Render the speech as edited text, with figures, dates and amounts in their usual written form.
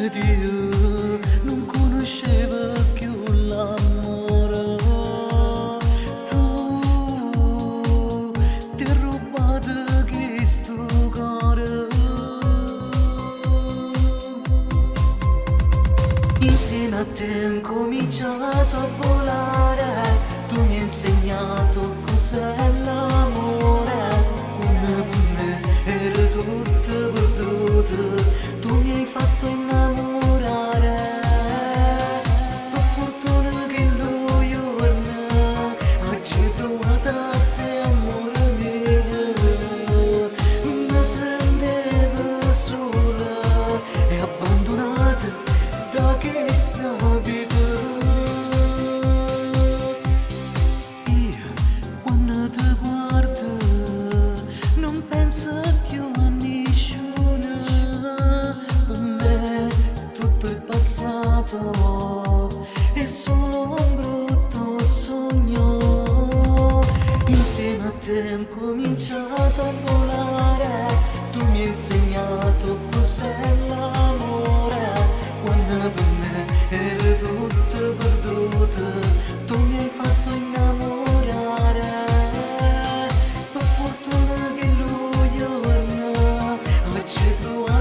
Dio non conosceva più l'amore. Tu ti hai rubato questo cuore. Insieme a te ho incominciato a volare. Tu mi hai insegnato cos'è l'amore. Una per me era tutto perduto. Tu mi hai fatto innamorare. Per fortuna che lui giorno oggi trovato a te, amore mio. Mi sentivo sola e abbandonata da questa vita. Io quando ti guardo non penso più a nessuno. Per me tutto il passato è solo un brutto sogno. Insieme a te ho cominciato a volare. Tu mi hai insegnato cos'è l'amore. Quando per me era tutto perduto, tu mi hai fatto innamorare. Per fortuna che lui giorno oggi trovato